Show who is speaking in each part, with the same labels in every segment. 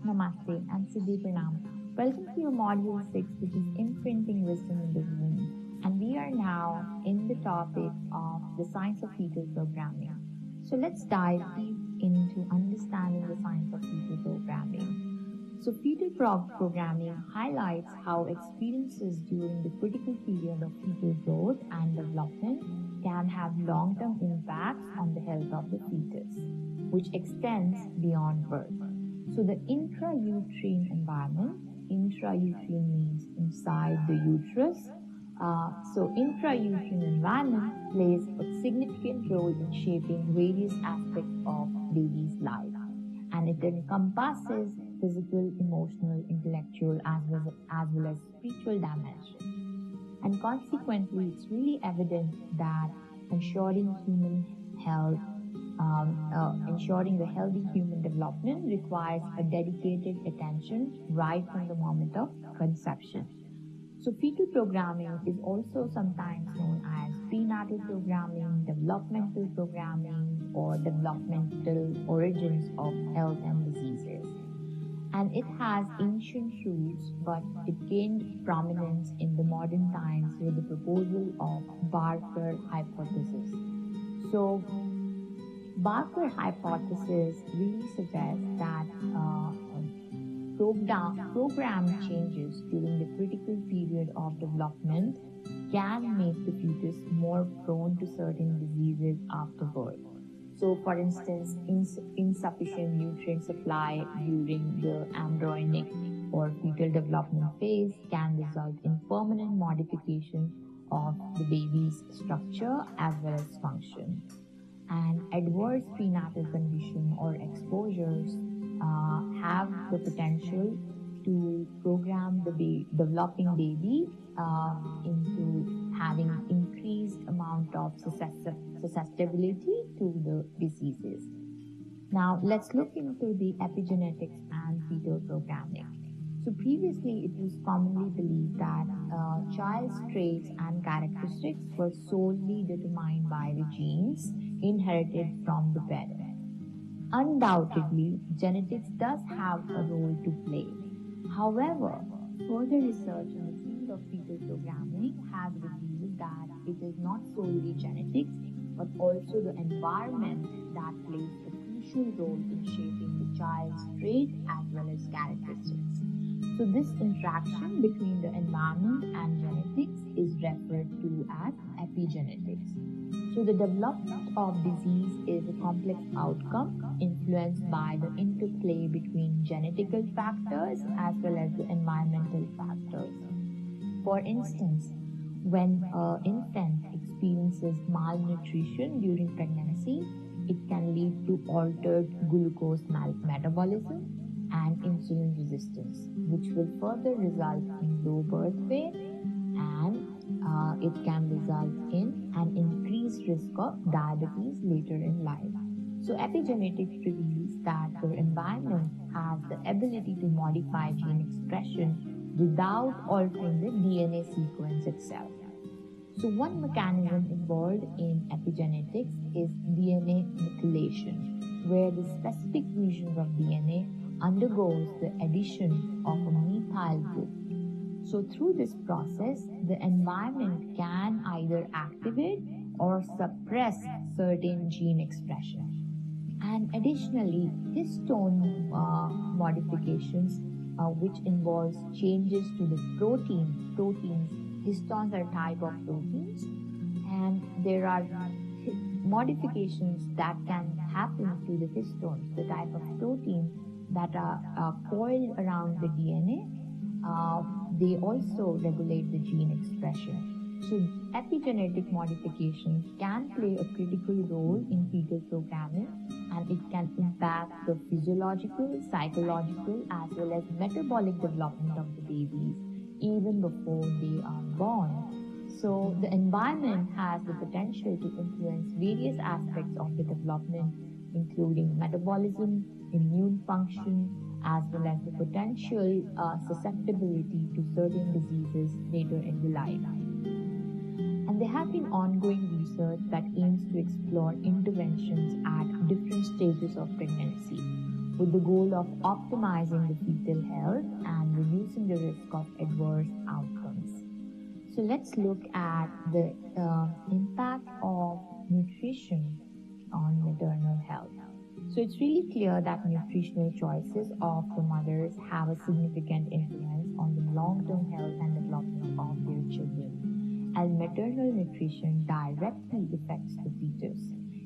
Speaker 1: Namaste, and Siddhi Pranam. Welcome to your module 6, which is Imprinting Wisdom in the Womb. And we are now in the topic of the science of fetal programming. So let's dive deep into understanding the science of fetal programming. So fetal programming highlights how experiences during the critical period of fetal growth and development can have long-term impacts on the health of the fetus, which extends beyond birth. So the intrauterine environment, intrauterine means inside the uterus. So intrauterine environment plays a significant role in shaping various aspects of baby's life, and it encompasses physical, emotional, intellectual, as well as spiritual dimensions. And consequently, it's really evident that ensuring human health, ensuring the healthy human development requires a dedicated attention right from the moment of conception. So fetal programming is also sometimes known as prenatal programming, developmental programming, or developmental origins of health and diseases. And it has ancient roots, but it gained prominence in the modern times with the proposal of Barker hypothesis. So Barker hypothesis really suggests that program changes during the critical period of development can make the fetus more prone to certain diseases after birth. So, for instance, insufficient nutrient supply during the embryonic or fetal development phase can result in permanent modification of the baby's structure as well as function. And adverse prenatal condition or exposures have the potential to program the developing baby into having increased amount of susceptibility to the diseases. Now let's look into the epigenetics and fetal programming. So previously it was commonly believed that child's traits and characteristics were solely determined by the genes inherited from the parent. Undoubtedly, genetics does have a role to play. However, further research in the field of fetal programming has revealed that it is not solely genetics, but also the environment that plays a crucial role in shaping the child's trait as well as characteristics. So this interaction between the environment and genetics is referred to as epigenetics. So the development of disease is a complex outcome influenced by the interplay between genetical factors as well as the environmental factors. For instance, when an infant experiences malnutrition during pregnancy, it can lead to altered glucose metabolism and insulin resistance, which will further result in low birth weight, and it can result in an increased risk of diabetes later in life. So epigenetics reveals that the environment has the ability to modify gene expression without altering the DNA sequence itself. So one mechanism involved in epigenetics is DNA methylation, where the specific regions of DNA undergoes the addition of a methyl group. So through this process, the environment can either activate or suppress certain gene expression. And additionally, histone modifications, which involves changes to the proteins. Histones are a type of proteins, and there are modifications that can happen to the histones, the type of protein that are coiled around the DNA. They also regulate the gene expression. So epigenetic modifications can play a critical role in fetal programming, and it can impact the physiological, psychological, as well as metabolic development of the babies even before they are born. So the environment has the potential to influence various aspects of the development, including metabolism, immune function, as well as the potential susceptibility to certain diseases later in the life. And there have been ongoing research that aims to explore interventions at different stages of pregnancy. with the goal of optimizing the fetal health and reducing the risk of adverse outcomes. So let's look at the impact of nutrition on maternal health. So it's really clear that nutritional choices of the mothers have a significant influence on the long-term health and development of their children. As maternal nutrition directly affects the fetus,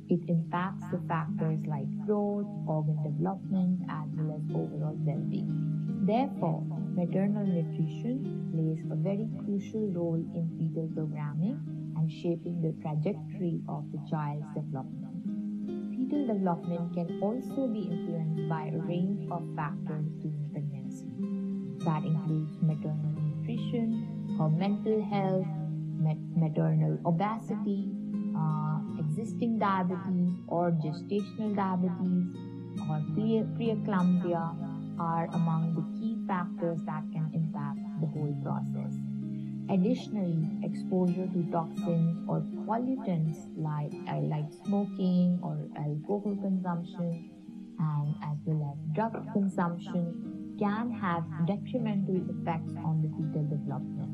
Speaker 1: it impacts the factors like growth, organ development, as well as overall well-being. Therefore, maternal nutrition plays a very crucial role in fetal programming and shaping the trajectory of the child's development. Fetal development can also be influenced by a range of factors during pregnancy. That includes maternal nutrition, her mental health, maternal obesity, existing diabetes or gestational diabetes, or preeclampsia are among the key factors that can impact the whole process. Additionally, exposure to toxins or pollutants like smoking or alcohol consumption and as well as drug consumption can have detrimental effects on the fetal development.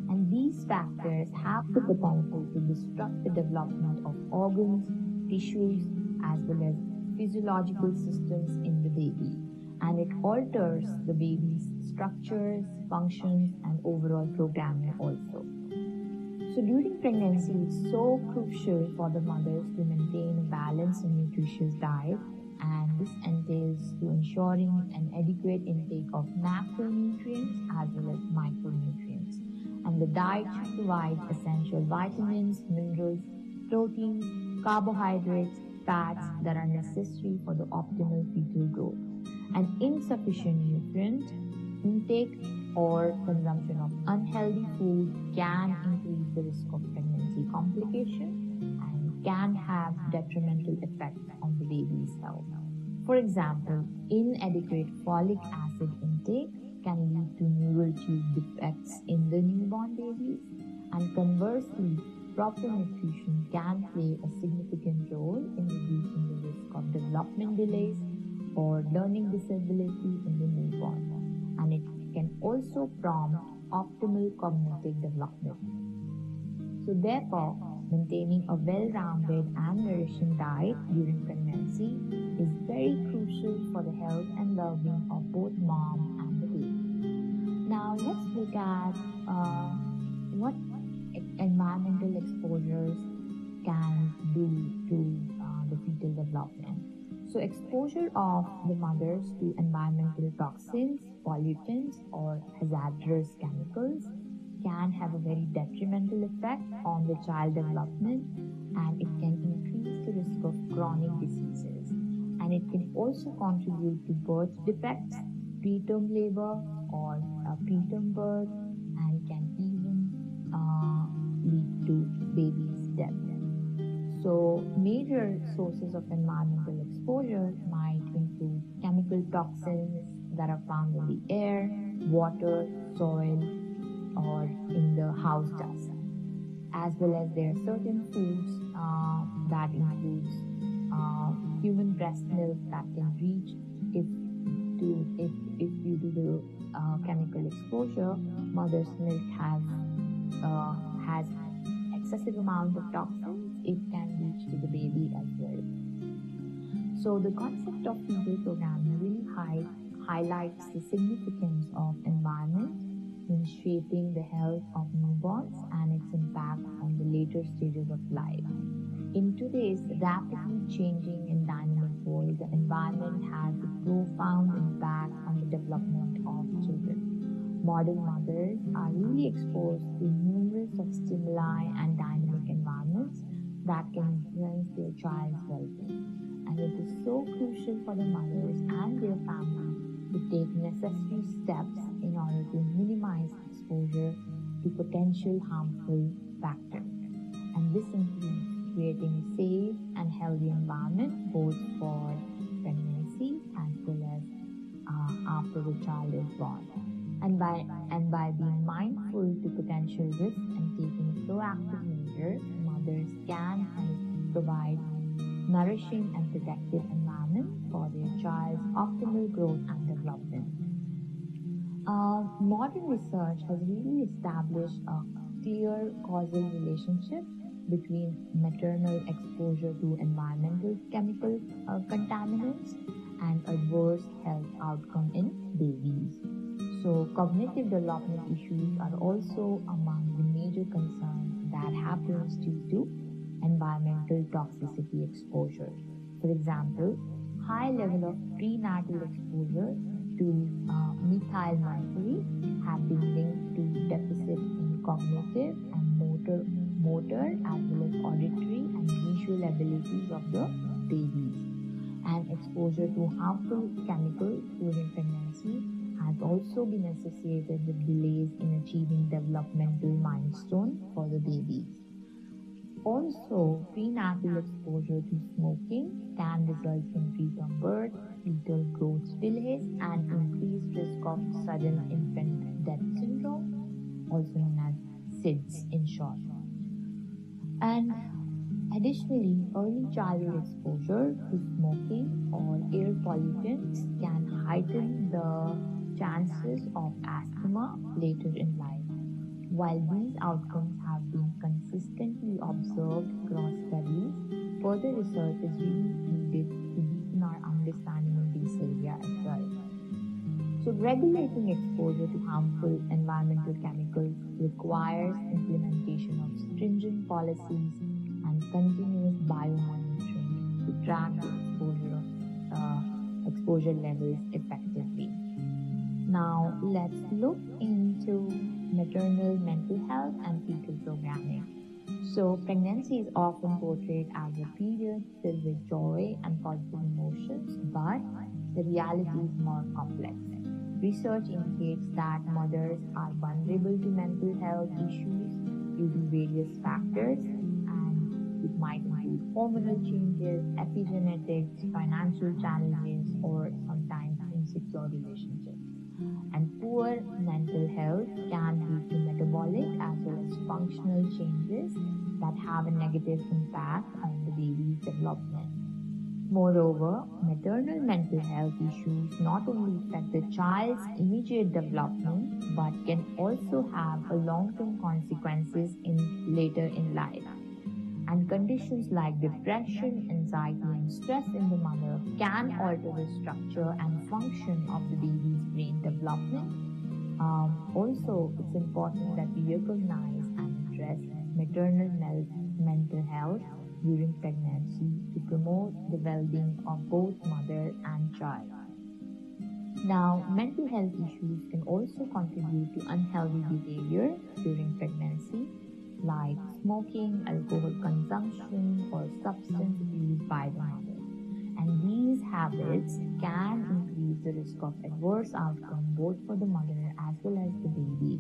Speaker 1: And these factors have the potential to disrupt the development of organs, tissues, as well as physiological systems in the baby. And it alters the baby's structures, functions, and overall programming also. So during pregnancy, it's so crucial for the mothers to maintain a balanced and nutritious diet, and this entails to ensuring an adequate intake of macronutrients as well as micronutrients. And the diet should provide essential vitamins, minerals, proteins, carbohydrates, fats that are necessary for the optimal fetal growth. And insufficient nutrient intake or consumption of unhealthy food can increase the risk of pregnancy complication and can have detrimental effects on the baby's health. For example, inadequate folic acid intake can lead to neural tube defects in the newborn babies, and conversely, proper nutrition can play a significant role in reducing the risk of development delays or learning disability in the newborn, and it can also prompt optimal cognitive development. So therefore, maintaining a well-rounded and nourishing diet during pregnancy is very crucial for the health and well-being of both mom and the baby. Now let's look at what environmental exposures can do to the fetal development. So exposure of the mothers to environmental toxins, pollutants, or hazardous chemicals can have a very detrimental effect on the child development, and it can increase the risk of chronic diseases. And it can also contribute to birth defects, preterm labor, or preterm birth, and can even lead to baby's death. So major sources of environmental exposure might include chemical toxins that are found in the air, water, soil, or in the house dust, as well as there are certain foods that includes human breast milk that can reach if due to the chemical exposure, mother's milk has excessive amount of toxins, it can reach to the baby as well. So the concept of fetal programming really highlights the significance of environment in shaping the health of newborns and its impact on the later stages of life. In today's rapidly changing and dynamic world, the environment has a profound impact on the development of children. Modern mothers are really exposed to numerous of stimuli and dynamic environments that can influence their child's well-being. And it is so crucial for the mothers and their families to take necessary steps in order to minimize exposure to potential harmful factors. And this includes creating a safe and healthy environment both for pregnancy as well as after the child is born. And by being mindful to potential risks and taking proactive measures, mothers can help provide nourishing and protective environment environment for their child's optimal growth and development. Modern research has really established a clear causal relationship between maternal exposure to environmental chemical contaminants and adverse health outcome in babies. So, cognitive development issues are also among the major concerns that happens due to environmental toxicity exposure. For example, high level of prenatal exposure to methyl mercury have been linked to deficit in cognitive and motor as well as auditory and visual abilities of the babies. And exposure to harmful chemicals during pregnancy has also been associated with delays in achieving developmental milestone for the babies. Also, prenatal exposure to smoking can result in preterm birth, fetal growth delays, and increased risk of sudden infant death syndrome, also known as SIDS in short. And additionally, early childhood exposure to smoking or air pollutants can heighten the chances of asthma later in life. While these outcomes have been consistently observed across studies, further research is really needed to deepen our understanding in this area as well. So, regulating exposure to harmful environmental chemicals requires implementation of stringent policies and continuous biomonitoring to track the exposure levels effectively. Now, let's look into maternal mental health and fetal programming. So, pregnancy is often portrayed as a period filled with joy and positive emotions, but the reality is more complex. Research indicates that mothers are vulnerable to mental health issues due to various factors, and it might include hormonal changes, epigenetics, financial challenges, or sometimes insecure relationships. And poor mental health can lead to metabolic as well as functional changes that have a negative impact on the baby's development. Moreover, maternal mental health issues not only affect the child's immediate development but can also have a long-term consequences later in life. And conditions like depression, anxiety, and stress in the mother can alter the structure and function of the baby's brain development. Also, it's important that we recognize and address maternal mental health during pregnancy to promote the well-being of both mother and child. Now, mental health issues can also contribute to unhealthy behavior during pregnancy, like smoking, alcohol consumption, or substance abuse by the mother. And these habits can increase the risk of adverse outcome both for the mother as well as the baby.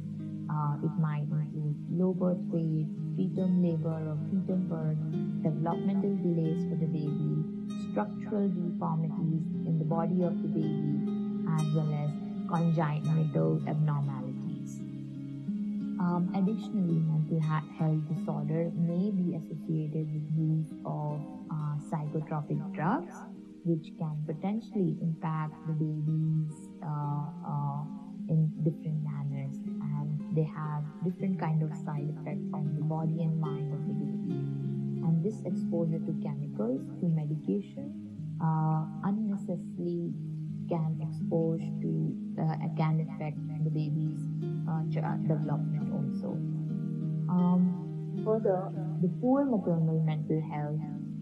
Speaker 1: It might include low birth weight, preterm labor or preterm birth, developmental delays for the baby, structural deformities in the body of the baby, as well as congenital abnormalities. Additionally, mental health disorder may be associated with use of psychotropic drugs, which can potentially impact the babies in different manners, and they have different kind of side effects on the body and mind of the baby. And this exposure to chemicals, to medication, unnecessarily can affect the baby's development also. Further, the poor maternal mental health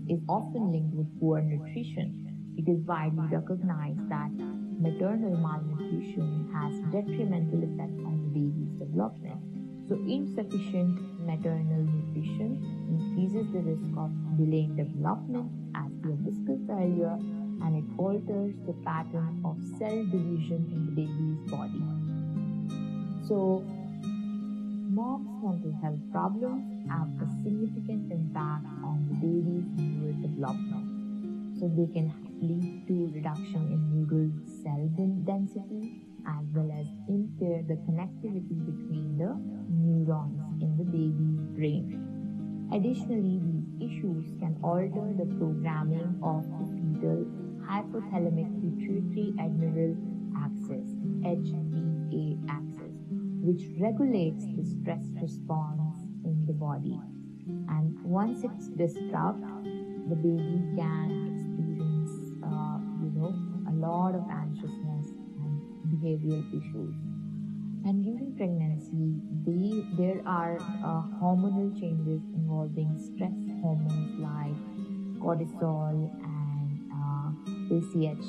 Speaker 1: is often linked with poor nutrition. It is widely recognized that maternal malnutrition has detrimental effects on the baby's development. So, insufficient maternal nutrition increases the risk of delayed development, as we have discussed earlier, and it alters the pattern of cell division in the baby's body. So, mom's mental health problems have a significant impact on the baby's neural development. So, they can lead to reduction in neural cell density as well as impair the connectivity between the neurons in the baby's brain. Additionally, these issues can alter the programming of the fetal hypothalamic pituitary adrenal axis (HPA axis), which regulates the stress response in the body. And once it's disrupted, the baby can experience, a lot of anxiousness and behavioral issues. And during pregnancy, there are hormonal changes involving stress hormones like cortisol and ACTH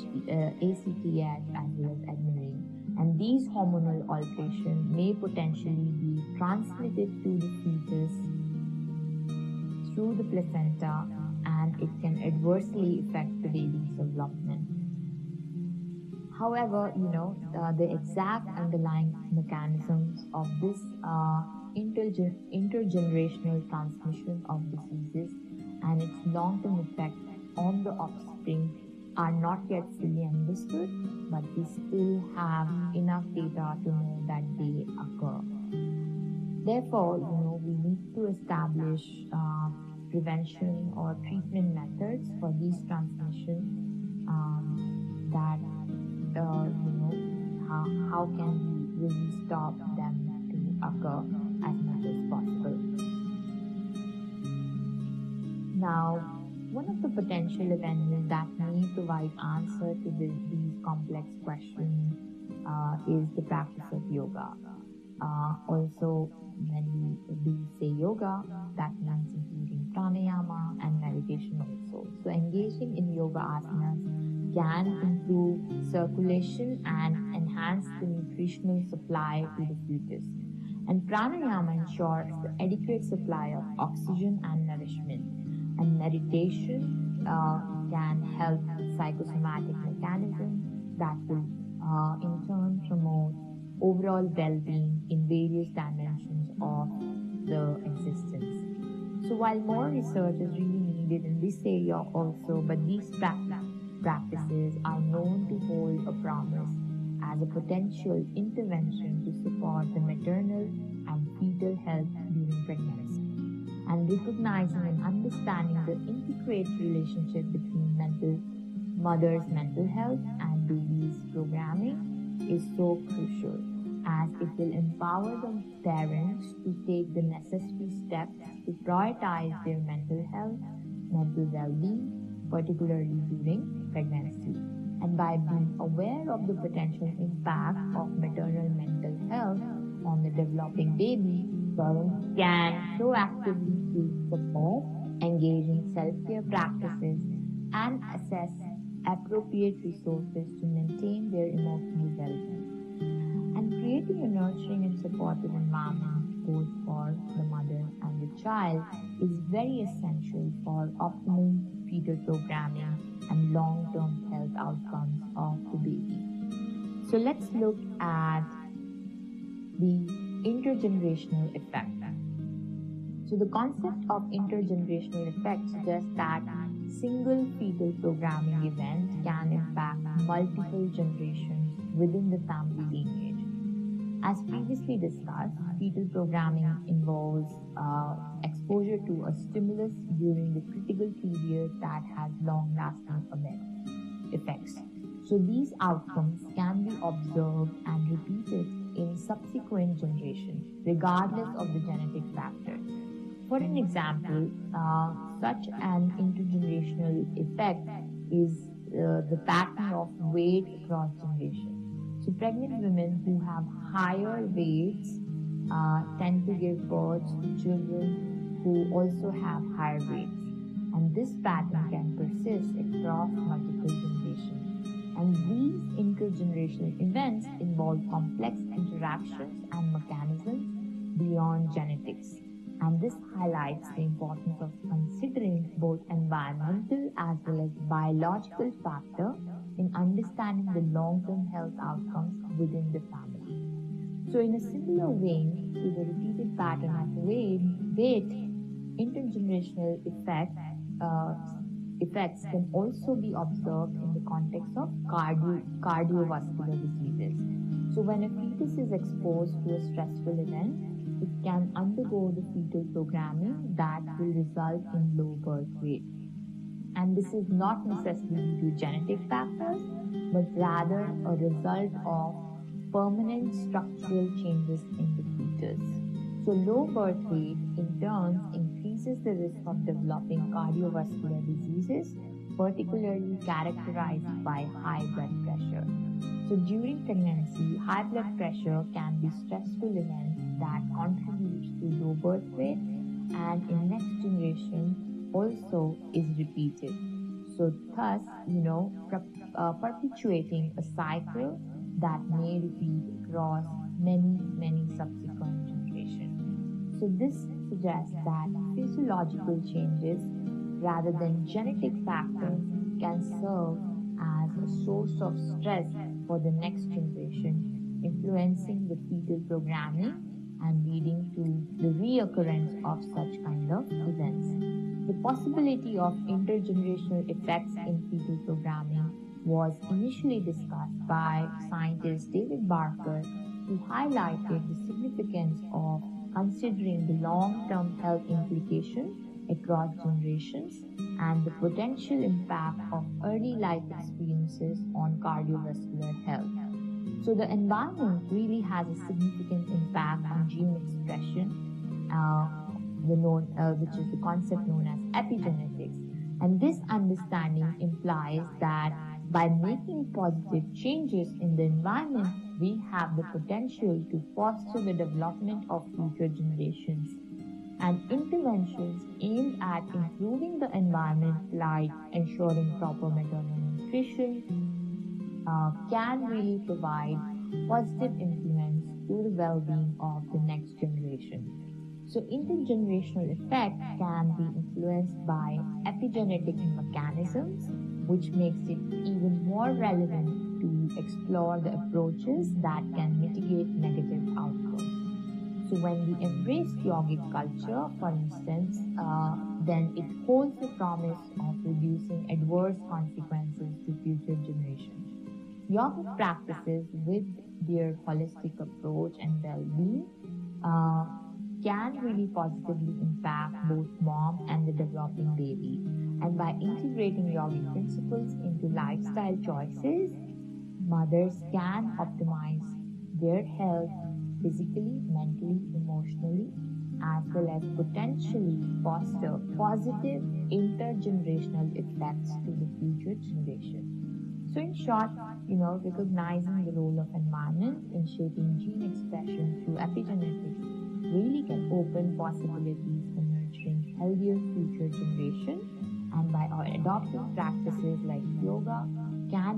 Speaker 1: as well as adrenaline. And these hormonal alterations may potentially be transmitted to the fetus through the placenta, and it can adversely affect the baby's development. However, the exact underlying mechanisms of this intergenerational transmission of diseases and its long-term effect on the offspring are not yet fully understood, but we still have enough data to know that they occur. Therefore, we need to establish prevention or treatment methods for these transmissions that how can we really stop them to occur as much as possible. Now, one of the potential avenues that may provide answer to these complex questions is the practice of yoga. Also, when we do say yoga, that means including pranayama and meditation also. So engaging in yoga asanas can improve circulation and enhance the nutritional supply to the fetus. And pranayama ensures the adequate supply of oxygen and nourishment. And meditation can help psychosomatic mechanisms that will in turn promote overall well-being in various dimensions of the existence. So while more research is really needed in this area also, but these practices are known to hold a promise as a potential intervention to support the maternal and fetal health during pregnancy. And recognizing and understanding the integrate relationship between mother's mental health and baby's programming is so crucial, as it will empower the parents to take the necessary steps to prioritize their mental health, mental well-being, particularly during pregnancy. And by being aware of the potential impact of maternal mental health on the developing baby, parents can proactively seek support, engage in self-care practices, and assess appropriate resources to maintain their emotional well-being. And creating a nurturing and supportive environment both for the mother and the child is very essential for optimal fetal programming and long-term health outcomes of the baby. So let's look at the intergenerational effect. So the concept of intergenerational effect suggests that single fetal programming event can impact multiple generations within the family lineage. As previously discussed, fetal programming involves exposure to a stimulus during the critical period that has long-lasting effects. So these outcomes can be observed and repeated in subsequent generations, regardless of the genetic factors. For an example, such an intergenerational effect is the pattern of weight across generations. So pregnant women who have higher weights tend to give birth to children who also have higher weights. And this pattern can persist across multiple generations. And these intergenerational events involve complex interactions and mechanisms beyond genetics. And this highlights the importance of considering both environmental as well as biological factors in understanding the long-term health outcomes within the family. So in a similar vein to the repeated pattern of weight, intergenerational effects can also be observed in the context of cardiovascular diseases. So when a fetus is exposed to a stressful event, it can undergo the fetal programming that will result in low birth weight. And this is not necessarily due to genetic factors, but rather a result of permanent structural changes in the fetus. So low birth weight in turn increases the risk of developing cardiovascular diseases, particularly characterized by high blood pressure. So during pregnancy, high blood pressure can be stressful event that contributes to low birth weight, and in next generation also is repeated. So thus, perpetuating a cycle that may repeat across many subsequent generations. So this suggests that physiological changes rather than genetic factors can serve as a source of stress for the next generation, influencing the fetal programming and leading to the reoccurrence of such kind of events. The possibility of intergenerational effects in fetal programming was initially discussed by scientist David Barker, who highlighted the significance of considering the long-term health implications across generations and the potential impact of early life experiences on cardiovascular health. So the environment really has a significant impact on gene expression, which is the concept known as epigenetics. And this understanding implies that by making positive changes in the environment, we have the potential to foster the development of future generations. And interventions aimed at improving the environment, like ensuring proper maternal nutrition, can really provide positive influence to the well-being of the next generation. So intergenerational effect can be influenced by epigenetic mechanisms, which makes it even more relevant to explore the approaches that can mitigate negative outcomes. So when we embrace yogic culture, for instance, then it holds the promise of reducing adverse consequences to future generations. Yogic practices, with their holistic approach and well-being, can really positively impact both mom and the developing baby. And by integrating yogic principles into lifestyle choices, mothers can optimize their health physically, mentally, emotionally, as well as potentially foster positive intergenerational effects to the future generation. So in short, recognizing the role of environment in shaping gene expression through epigenetics really can open possibilities for nurturing healthier future generations, and by adopting practices like yoga can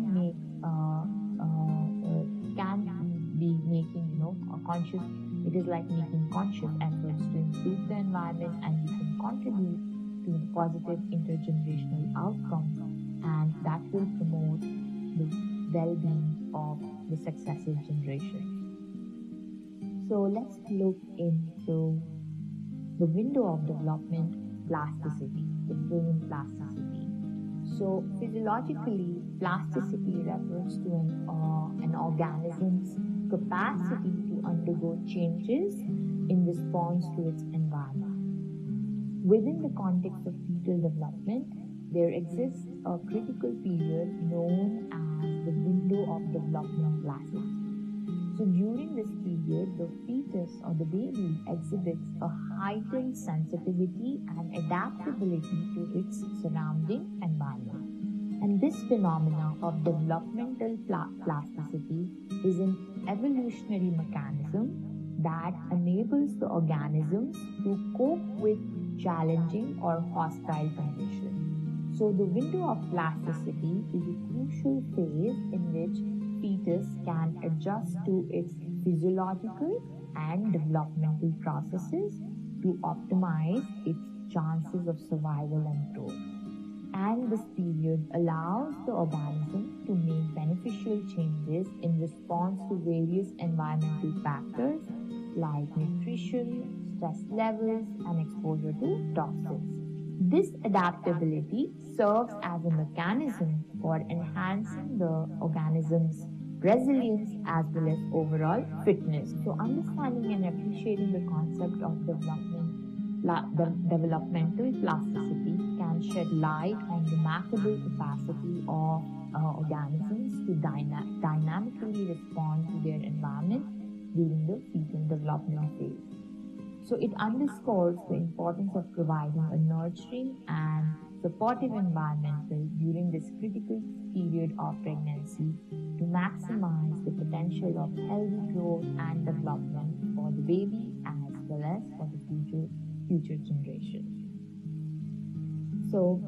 Speaker 1: be making a conscious. It is like making conscious efforts to improve the environment, and you can contribute to the positive intergenerational outcomes, and that will promote the well-being of the successive generations. So let's look into the window of development plasticity, the brain plasticity. So physiologically, plasticity refers to an organism's capacity to undergo changes in response to its environment. Within the context of fetal development, there exists a critical period known as the window of development plasticity. So during this period, the fetus or the baby exhibits a heightened sensitivity and adaptability to its surrounding environment. And this phenomenon of developmental plasticity is an evolutionary mechanism that enables the organisms to cope with challenging or hostile conditions. So the window of plasticity is a crucial phase in which fetus can adjust to its physiological and developmental processes to optimize its chances of survival and growth. And this period allows the organism to make beneficial changes in response to various environmental factors like nutrition, stress levels, and exposure to toxins. This adaptability serves as a mechanism for enhancing the organism's resilience as well as overall fitness. So understanding and appreciating the concept of developmental plasticity can shed light on the remarkable capacity of organisms to dynamically respond to their environment during the fetal development phase. So it underscores the importance of providing a nurturing and supportive environment during this critical period of pregnancy to maximize the potential of healthy growth and development for the baby as well as for the future generations. So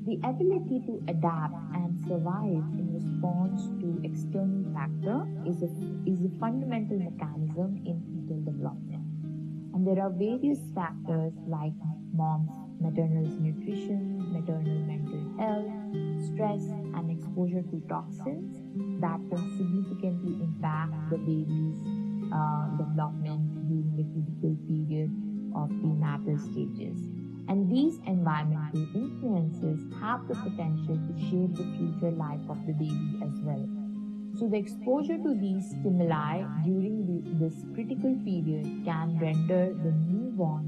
Speaker 1: the ability to adapt and survive in response to external factor is a fundamental mechanism in fetal development. And there are various factors like mom's maternal nutrition, maternal mental health, stress, and exposure to toxins that can significantly impact the baby's development during the critical period of prenatal stages. And these environmental influences have the potential to shape the future life of the baby as well. So the exposure to these stimuli during this critical period can render the newborn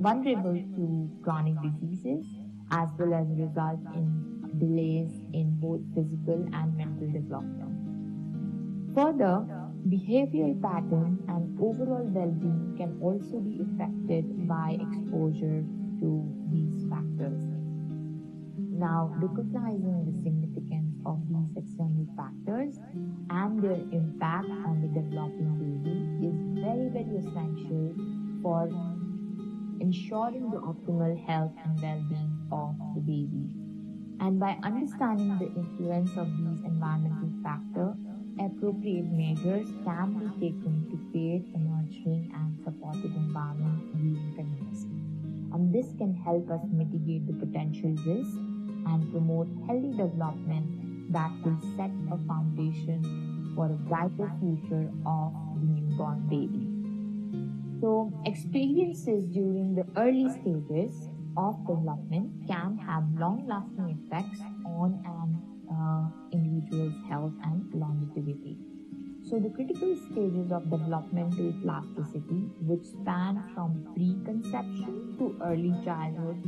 Speaker 1: vulnerable to chronic diseases as well as result in delays in both physical and mental development. Further, behavioral patterns and overall well-being can also be affected by exposure to these factors. Now, recognizing the significance of these external factors and their impact on the developing baby is very, very essential for ensuring the optimal health and well-being of the baby. And by understanding the influence of these environmental factors, appropriate measures can be taken to create a nurturing and supportive environment during pregnancy. And this can help us mitigate the potential risks and promote healthy development that will set a foundation for a brighter future of the newborn baby. So, experiences during the early stages of development can have long-lasting effects on an individual's health and longevity. So, the critical stages of developmental plasticity, which span from preconception to early childhood,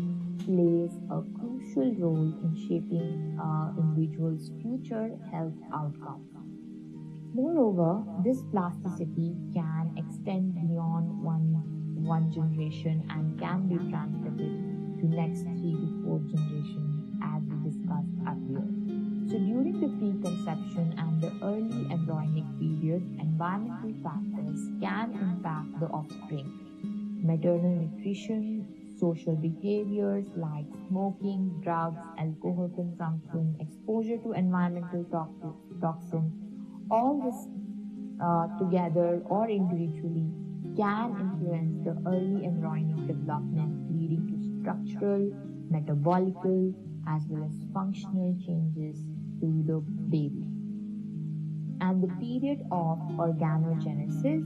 Speaker 1: plays a crucial role in shaping individuals' future health outcomes. Moreover, this plasticity can extend beyond one generation and can be transmitted to next 3 to 4 generations, as we discussed earlier. So during the preconception and the early embryonic period, environmental factors can impact the offspring. Maternal nutrition, social behaviors like smoking, drugs, alcohol consumption, exposure to environmental toxins, all this together or individually can influence the early embryonic development, leading to structural, metabolical, as well as functional changes to the baby. And the period of organogenesis,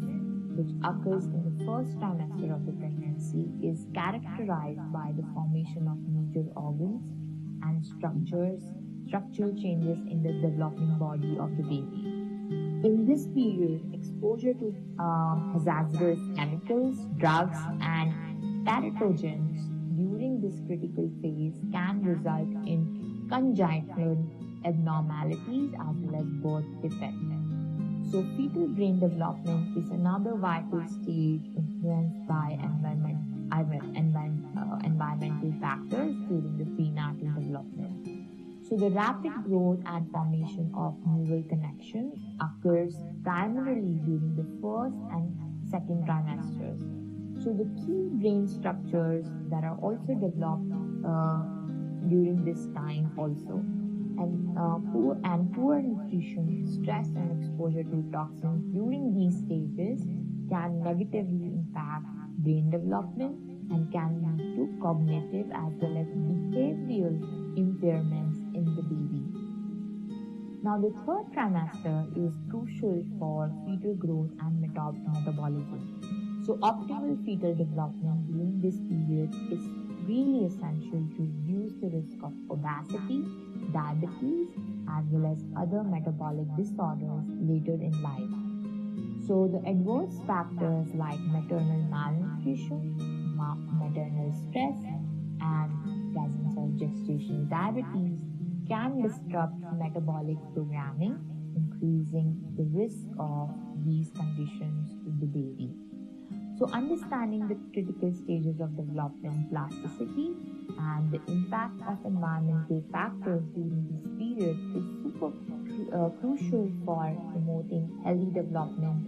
Speaker 1: which occurs in the first trimester of the pregnancy, is characterized by the formation of major organs and structural changes in the developing body of the baby. In this period, exposure to hazardous chemicals, drugs, and teratogens during this critical phase can result in congenital abnormalities as well as birth defects. So fetal brain development is another vital stage influenced by environmental factors during the prenatal development. So the rapid growth and formation of neural connections occurs primarily during the first and second trimesters. So the key brain structures that are also developed during this time also. And poor nutrition, stress, and exposure to toxins during these stages can negatively impact brain development and can lead to cognitive as well as behavioral impairments in the baby. Now, the third trimester is crucial for fetal growth and metabolism. So, optimal fetal development during this period is really essential to reduce the risk of obesity, diabetes, as well as other metabolic disorders later in life. So the adverse factors like maternal malnutrition, maternal stress and presence of gestational diabetes can disrupt metabolic programming, increasing the risk of these conditions to the baby. So, understanding the critical stages of development plasticity and the impact of environmental factors during this period is crucial for promoting healthy development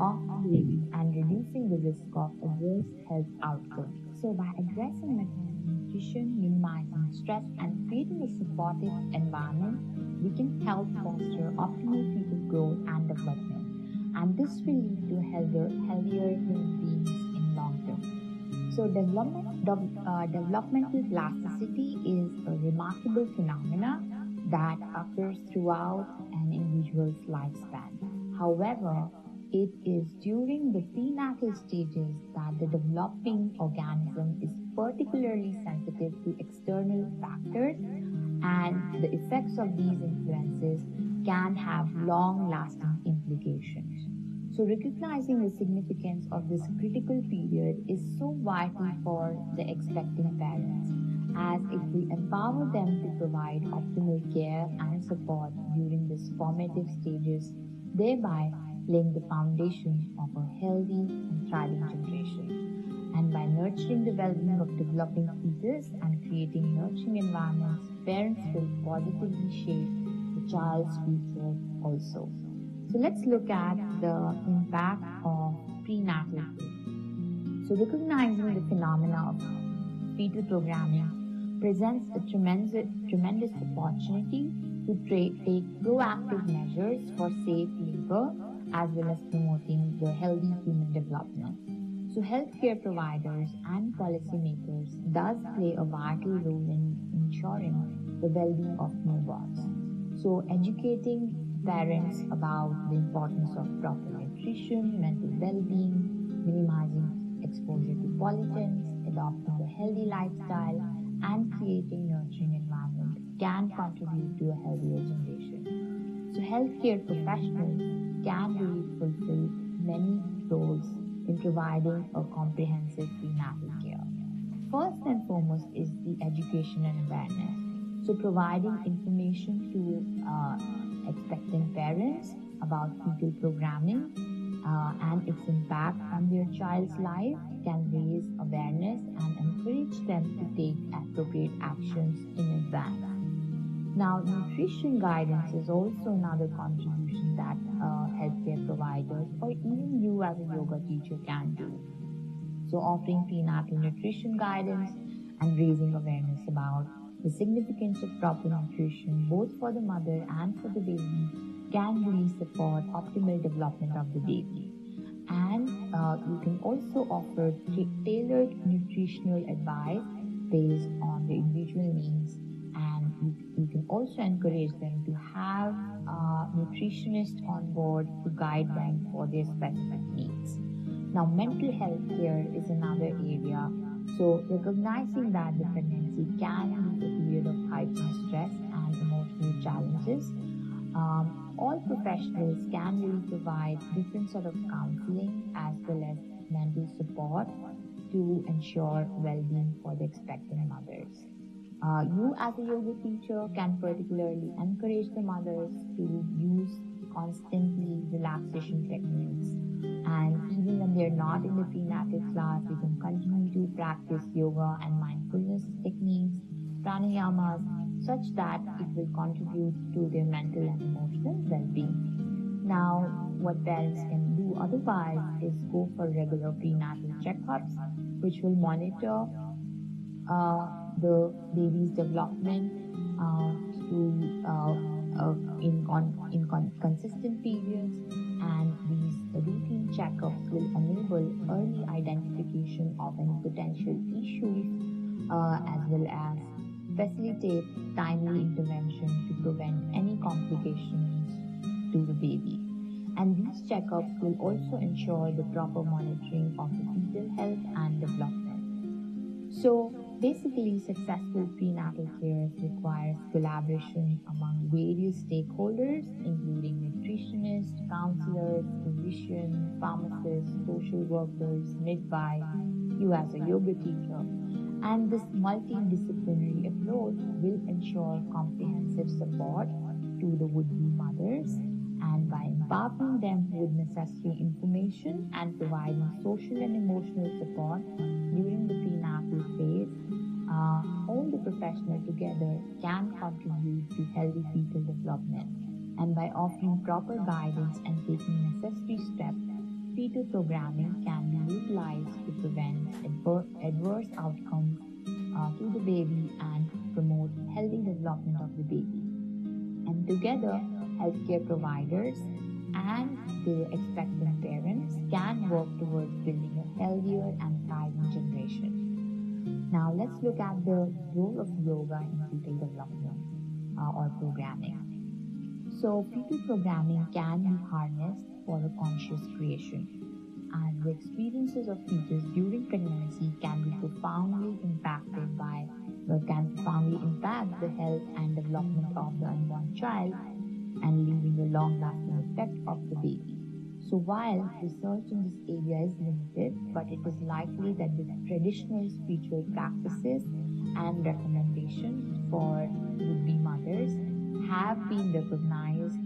Speaker 1: of the baby and reducing the risk of adverse health outcomes. So, by addressing maternal nutrition, minimizing stress, and creating a supportive environment, we can help foster optimal fetal growth and development. And this will lead to healthier human beings in long term. So, developmental plasticity is a remarkable phenomena that occurs throughout an individual's lifespan. However, it is during the prenatal stages that the developing organism is particularly sensitive to external factors, and the effects of these influences can have long-lasting implications. So, recognizing the significance of this critical period is so vital for the expecting parents, as it will empower them to provide optimal care and support during these formative stages, thereby laying the foundation of a healthy and thriving generation. And by nurturing the well-being of developing fetus and creating nurturing environments, parents will positively shape the child's future also. So let's look at the impact of prenatal care. So recognizing the phenomena of fetal programming presents a tremendous opportunity to take proactive measures for safe labor as well as promoting the healthy human development. So healthcare providers and policymakers does play a vital role in ensuring the well-being of newborns. So educating parents about the importance of proper nutrition, mental well-being, minimizing exposure to pollutants, adopting a healthy lifestyle, and creating nurturing environment can contribute to a healthier generation. So healthcare professionals can really fulfill many roles in providing a comprehensive prenatal care. First and foremost is the education and awareness. So providing information to expectant parents about fetal programming and its impact on their child's life can raise awareness and encourage them to take appropriate actions in advance. Now, nutrition guidance is also another contribution that healthcare providers or even you as a yoga teacher can do. So, offering prenatal nutrition guidance and raising awareness about the significance of proper nutrition both for the mother and for the baby can really support optimal development of the baby. And you can also offer tailored nutritional advice based on the individual needs, and you can also encourage them to have a nutritionist on board to guide them for their specific needs. Now, mental health care is another area. So, recognizing that the pregnancy can be a period of heightened stress and emotional challenges, all professionals can really provide different sort of counseling as well as mental support to ensure well-being for the expecting mothers. You as a yoga teacher can particularly encourage the mothers to use constantly relaxation techniques, and even when they're not in the prenatal class, they can continue to practice yoga and mindfulness techniques, pranayamas, such that it will contribute to their mental and emotional well-being. Now, what parents can do otherwise is go for regular prenatal checkups, which will monitor the baby's development in consistent periods, and these routine checkups will enable early identification of any potential issues as well as facilitate timely intervention to prevent any complications to the baby. And these checkups will also ensure the proper monitoring of the fetal health and development. So basically, successful prenatal care requires collaboration among various stakeholders, including nutritionists, counselors, physicians, pharmacists, social workers, midwives, you as a yoga teacher. And this multidisciplinary approach will ensure comprehensive support to the would-be mothers, and by empowering them with necessary information and providing social and emotional support during the prenatal phase, all the professionals together can contribute to healthy fetal development. And by offering proper guidance and taking necessary steps, fetal programming can be utilized to prevent adverse outcomes to the baby and promote healthy development of the baby. And together, healthcare providers and the expectant parents can work towards building a healthier and thriving generation. Now, let's look at the role of yoga in fetal development or programming. So, fetal programming can be harnessed for a conscious creation, as the experiences of fetus during pregnancy can profoundly impact the health and development of the unborn child and leaving a long-lasting effect of the baby. So while research in this area is limited, but it is likely that the traditional spiritual practices and recommendations for would-be mothers have been recognized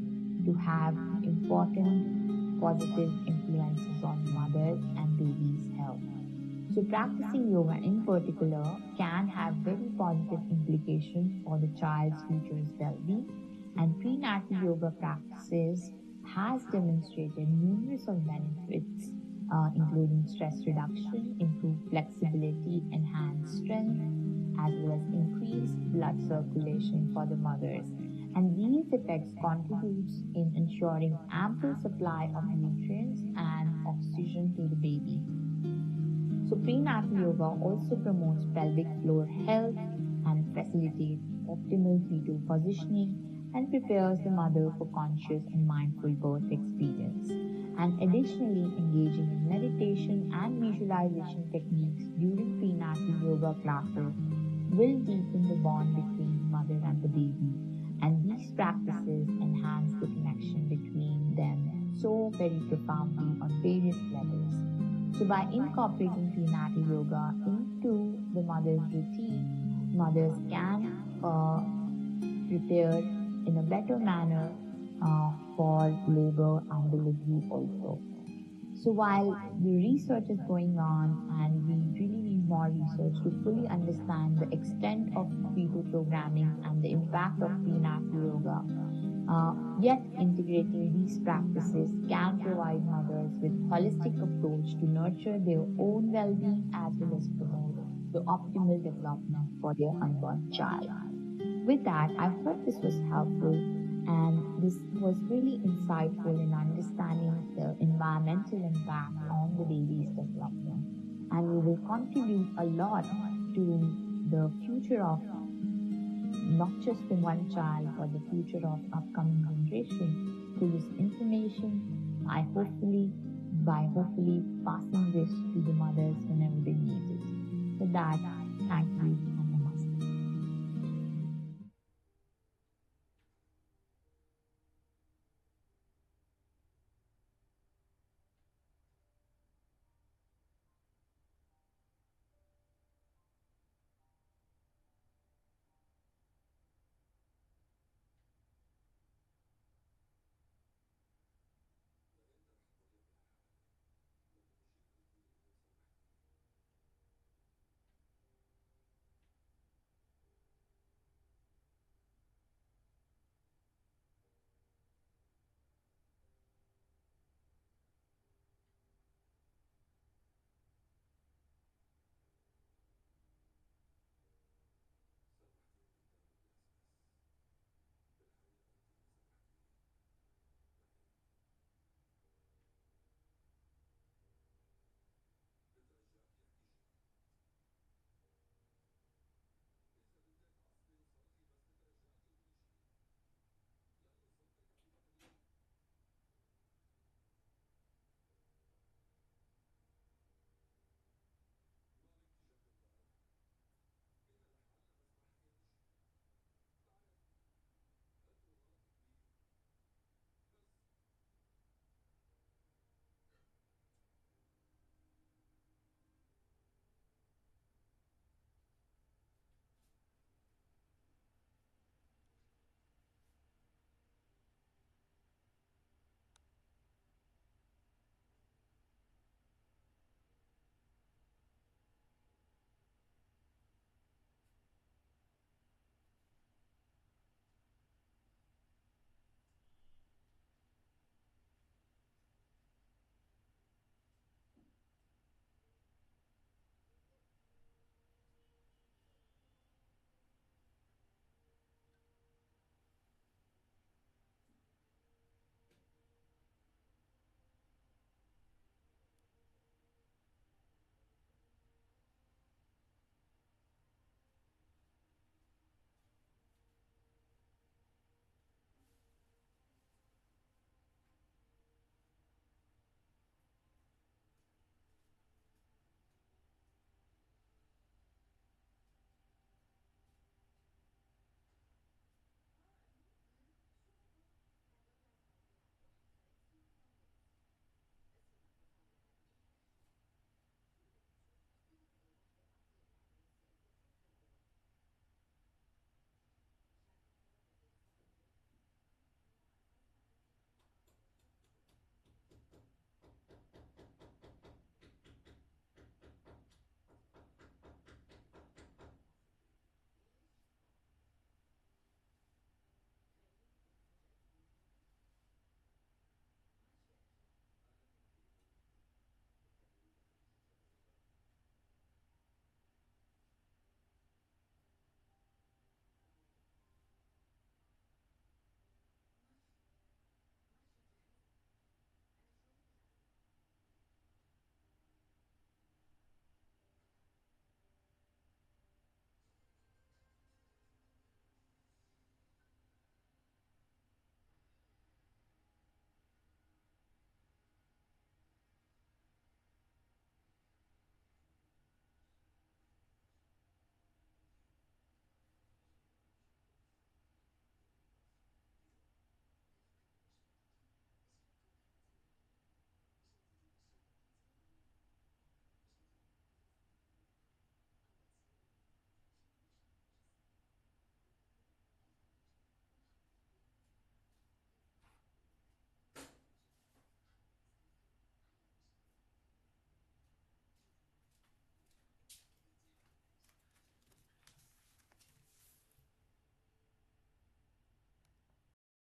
Speaker 1: to have important positive influences on mothers and babies' health. So practicing yoga in particular can have very positive implications for the child's future well-being, and prenatal yoga practices has demonstrated numerous of benefits, including stress reduction, improved flexibility, enhanced strength, as well as increased blood circulation for the mothers. And these effects contributes in ensuring ample supply of nutrients and oxygen to the baby. So prenatal yoga also promotes pelvic floor health and facilitates optimal fetal positioning and prepares the mother for conscious and mindful birth experience. And additionally, engaging in meditation and visualization techniques during prenatal yoga classes will deepen the bond between the mother and the baby. And these practices enhance the connection between them so very profoundly on various levels. So by incorporating prenatal yoga into the mother's routine, mothers can prepare in a better manner for labor and delivery also. So while the research is going on and we really need more research to fully understand the extent of fetal programming and the impact of prenatal yoga, yet integrating these practices can provide mothers with holistic approach to nurture their own well-being as well as promote the optimal development for their unborn child. With that, I hope this was helpful and this was really insightful in understanding the environmental impact on the baby's development. And we will contribute a lot to the future of not just the one child, but the future of upcoming generation through this information. By hopefully passing this to the mothers whenever they need it. With that, thank you.